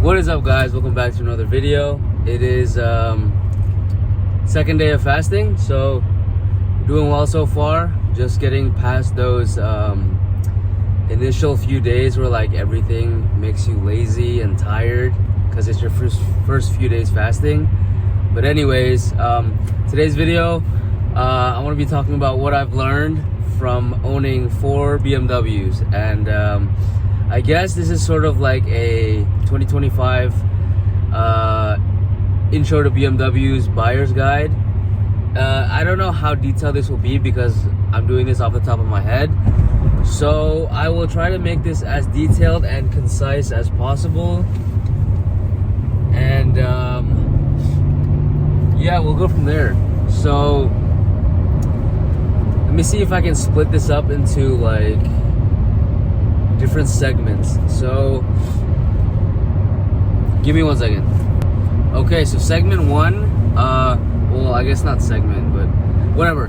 What is up, guys? Welcome back to another video. It is second day of fasting, so doing well so far. Just getting past those initial few days where like everything makes you lazy and tired because it's your first few days fasting. But anyways, today's video, I want to be talking about what I've learned from owning 4 BMWs, and I guess this is sort of like a 2025 intro to BMW's buyer's guide. I don't know how detailed this will be because I'm doing this off the top of my head, so I will try to make this as detailed and concise as possible, and yeah, we'll go from there. So let me see if I can split this up into like different segments. So give me 1 second. Okay, so segment 1, well, I guess not segment, but whatever.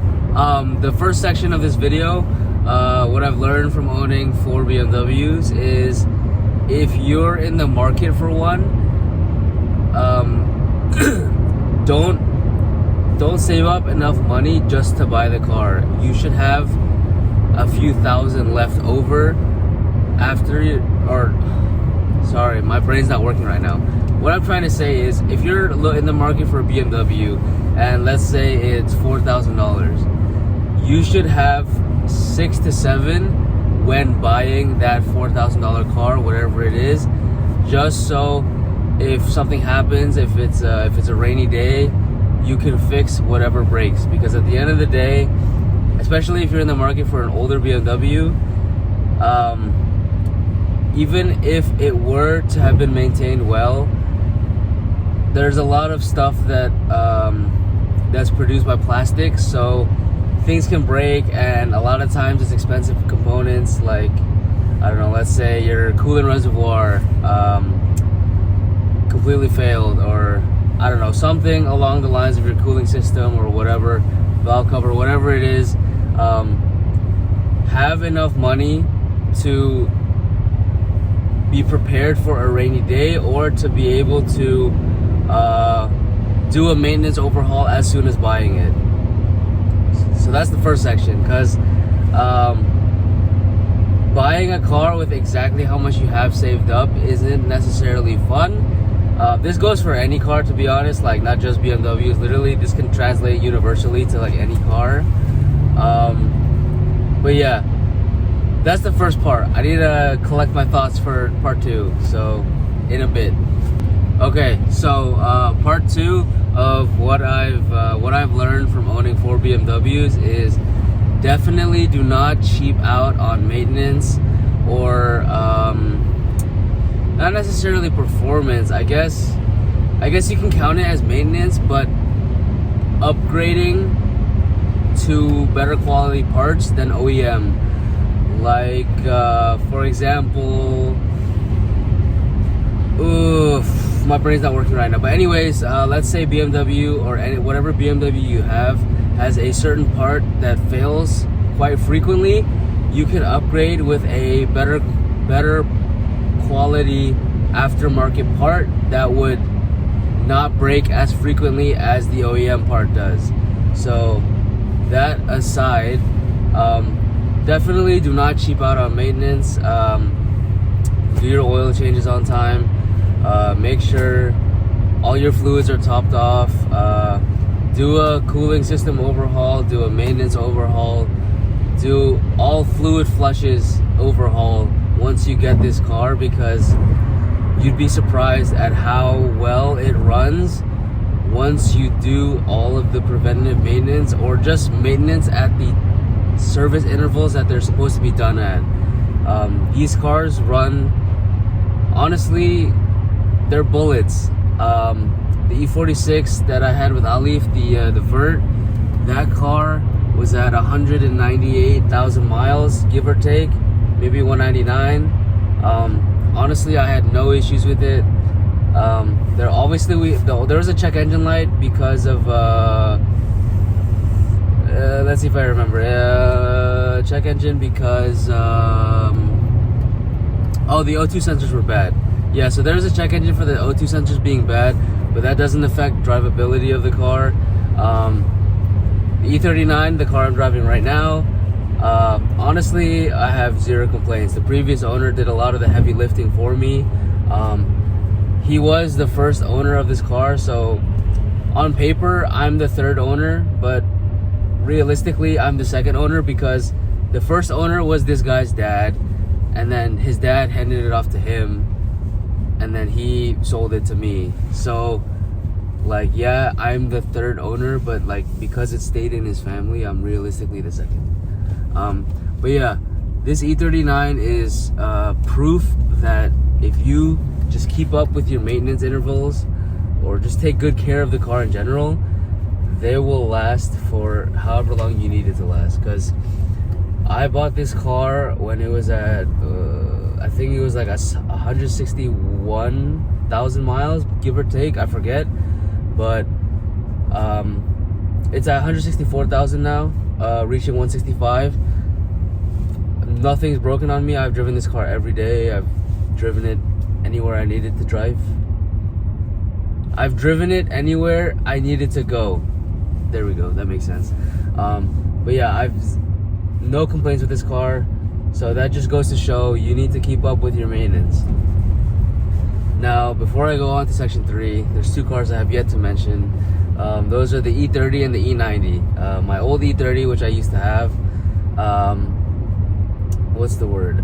The first section of this video, what I've learned from owning 4 BMWs is if you're in the market for one, don't save up enough money just to buy the car. You should have a few thousand left over after you, or sorry, my brain's not working right now. What I'm trying to say is if you're in the market for a BMW and let's say it's $4,000, you should have 6 to 7 when buying that $4,000 car, whatever it is, just so if something happens, if it's a rainy day, you can fix whatever breaks. Because at the end of the day, especially if you're in the market for an older BMW, even if it were to have been maintained well, there's a lot of stuff that that's produced by plastic, so things can break, and a lot of times it's expensive components. Like, I don't know, let's say your coolant reservoir completely failed, or I don't know, something along the lines of your cooling system or whatever, valve cover, whatever it is. Have enough money to be prepared for a rainy day, or to be able to do a maintenance overhaul as soon as buying it. So that's the first section, because buying a car with exactly how much you have saved up isn't necessarily fun. This goes for any car, to be honest, like not just BMWs. Literally, this can translate universally to like any car. But yeah, that's the first part. I need to collect my thoughts for part 2, so in a bit. Okay, so part 2 of what I've learned from owning 4 BMWs is definitely do not cheap out on maintenance, or not necessarily performance. I guess you can count it as maintenance, but upgrading to better quality parts than OEM. Like for example, my brain's not working right now, but anyways, let's say BMW or whatever BMW you have has a certain part that fails quite frequently. You can upgrade with a better quality aftermarket part that would not break as frequently as the OEM part does. So that aside, definitely do not cheap out on maintenance. Do your oil changes on time. Make sure all your fluids are topped off. Do a cooling system overhaul, do a maintenance overhaul, do all fluid flushes overhaul once you get this car, because you'd be surprised at how well it runs once you do all of the preventative maintenance, or just maintenance at the service intervals that they're supposed to be done at. These cars run, honestly, they're bullets. The E46 that I had with Alif, the Vert, that car was at 198,000 miles, give or take, maybe 199. Honestly, I had no issues with it. There was a check engine light because of let's see if I remember. Check engine because oh, the O2 sensors were bad. Yeah, so there's a check engine for the O2 sensors being bad, but that doesn't affect drivability of the car. The E39, the car I'm driving right now, honestly, I have zero complaints. The previous owner did a lot of the heavy lifting for me. He was the first owner of this car, so on paper, I'm the third owner, but realistically, I'm the second owner because the first owner was this guy's dad, and then his dad handed it off to him, and then he sold it to me. So like, yeah, I'm the third owner, but like, because it stayed in his family, I'm realistically the second. But yeah, this E39 is proof that if you just keep up with your maintenance intervals or just take good care of the car in general, they will last for however long you need it to last. Because I bought this car when it was at I think it was like 161,000 miles, give or take, I forget, but it's at 164,000 now, reaching 165. Nothing's broken on me. I've driven this car every day. I've driven it anywhere I needed to drive. I've driven it anywhere I needed to go. There we go, that makes sense. But yeah, I've no complaints with this car. So that just goes to show you need to keep up with your maintenance. Now, before I go on to section 3, there's 2 cars I have yet to mention. Those are the E30 and the E90. My old E30, which I used to have, what's the word?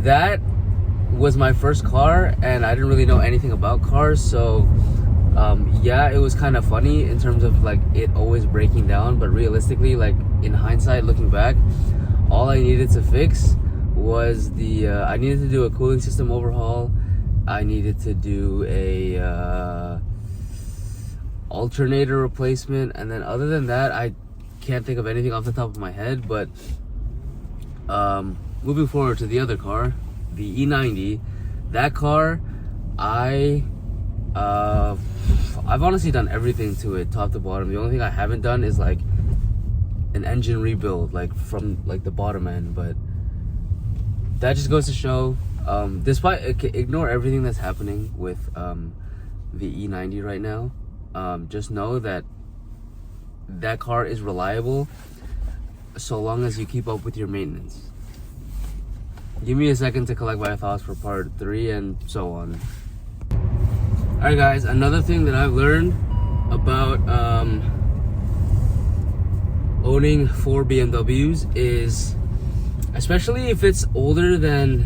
That was my first car, and I didn't really know anything about cars, so yeah, it was kind of funny in terms of like it always breaking down, but realistically, like in hindsight, looking back, all I needed to fix was the I needed to do a cooling system overhaul. I needed to do a alternator replacement, and then other than that, I can't think of anything off the top of my head. But moving forward to the other car, the E90, that car, I've honestly done everything to it, top to bottom. The only thing I haven't done is like an engine rebuild, like from like the bottom end. But that just goes to show, despite, ignore everything that's happening with the E90 right now, just know that that car is reliable so long as you keep up with your maintenance. Give me a second to collect my thoughts for part 3 and so on. Alright guys, another thing that I've learned about owning 4 BMWs is, especially if it's older than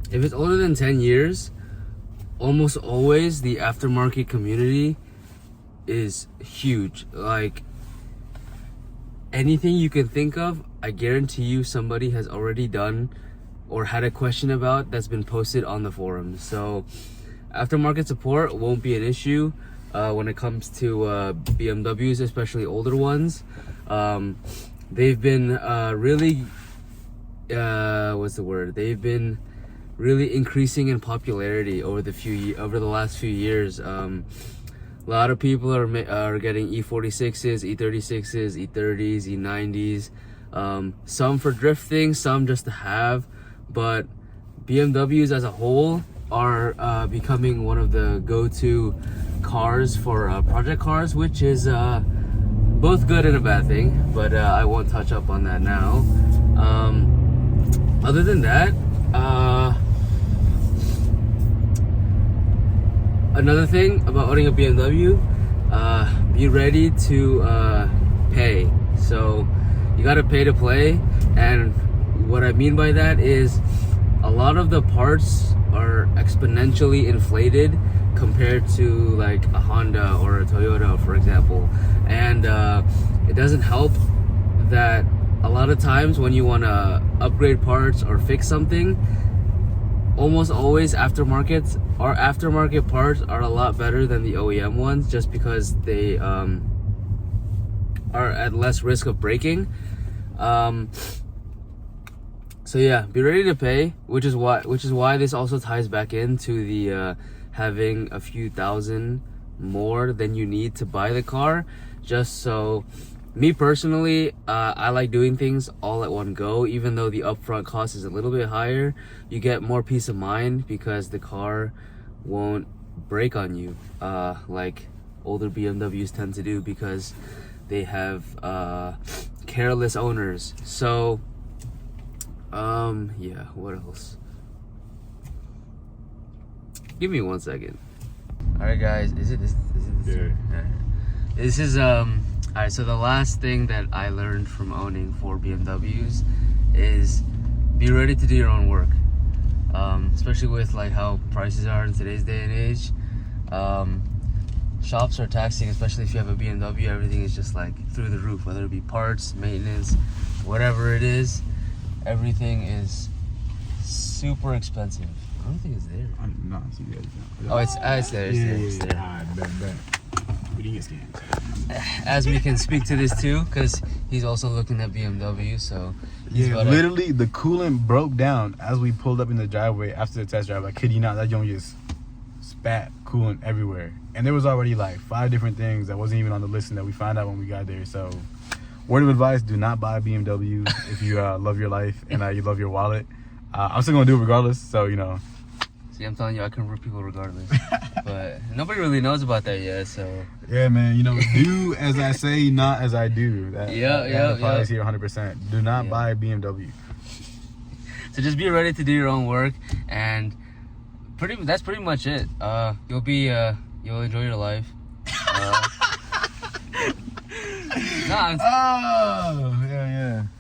10 years, almost always the aftermarket community is huge. Like, anything you can think of, I guarantee you somebody has already done or had a question about that's been posted on the forums. So aftermarket support won't be an issue when it comes to BMWs, especially older ones. They've been really they've been really increasing in popularity over the last few years. A lot of people are getting E46s, E36s, E30s, E90s, some for drifting, some just to have. But BMWs as a whole are becoming one of the go-to cars for project cars, which is both good and a bad thing, but I won't touch up on that now. Other than that, another thing about owning a BMW, be ready to pay. So you gotta pay to play, and what I mean by that is a lot of the parts are exponentially inflated compared to like a Honda or a Toyota, for example. And it doesn't help that a lot of times when you want to upgrade parts or fix something, almost always aftermarket parts are a lot better than the OEM ones, just because they are at less risk of breaking. So yeah, be ready to pay, which is why this also ties back into the having a few thousand more than you need to buy the car, just so Me personally, I like doing things all at one go. Even though the upfront cost is a little bit higher, you get more peace of mind because the car won't break on you like older BMWs tend to do, because they have careless owners. So yeah, what else? Give me 1 second. All right, guys, is it this? Yeah. This is all right. So the last thing that I learned from owning 4 BMWs is be ready to do your own work, especially with like how prices are in today's day and age. Shops are taxing, especially if you have a BMW. Everything is just like through the roof, whether it be parts, maintenance, whatever it is. Everything is super expensive. I don't think it's there. No, I see that. Oh, it's there. It's there. It's there. Alright, bet. We didn't get scanned. As we can speak to this too, because he's also looking at BMW. So Yeah, literally the coolant broke down as we pulled up in the driveway after the test drive. I kid you not, that joint just spat coolant everywhere. And there was already like 5 different things that wasn't even on the listing that we found out when we got there. So word of advice, do not buy a BMW if you love your life and you love your wallet. I'm still gonna do it regardless, so you know. See, I'm telling you, I can root people regardless. But nobody really knows about that yet, so. Yeah, man, you know, do as I say, not as I do. That applies here 100%. Do not buy a BMW. So just be ready to do your own work, and that's pretty much it. You'll enjoy your life.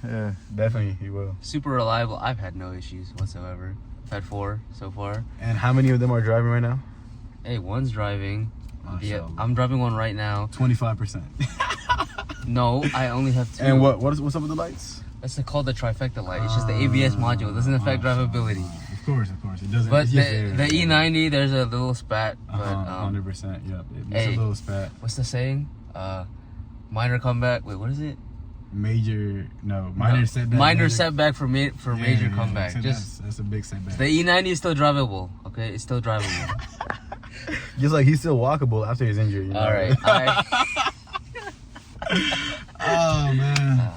Yeah, definitely he will. Super reliable. I've had no issues whatsoever. I've had 4 so far. And how many of them are driving right now? Hey, one's driving. So I'm driving one right now. 25%. No, I only have 2. And what's up with the lights? That's called the trifecta light. It's just the ABS module. It doesn't affect drivability. Of course, it doesn't. But the E90, there's a little spat. But 100%. Yep, it's a little spat. What's the saying? Minor comeback. Wait, what is it? Minor setback. Minor setback for major comeback. That's a big setback. The E90 is still drivable. Okay, it's still drivable. Just like he's still walkable after his injury. You know? All right. Oh man.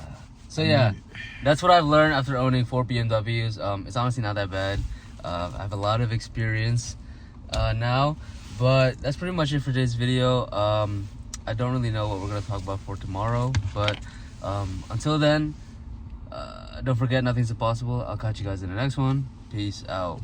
So yeah, that's what I've learned after owning 4 BMWs. It's honestly not that bad. I have a lot of experience now, but that's pretty much it for today's video. I don't really know what we're gonna talk about for tomorrow, but until then, don't forget, nothing's impossible. I'll catch you guys in the next one. Peace out.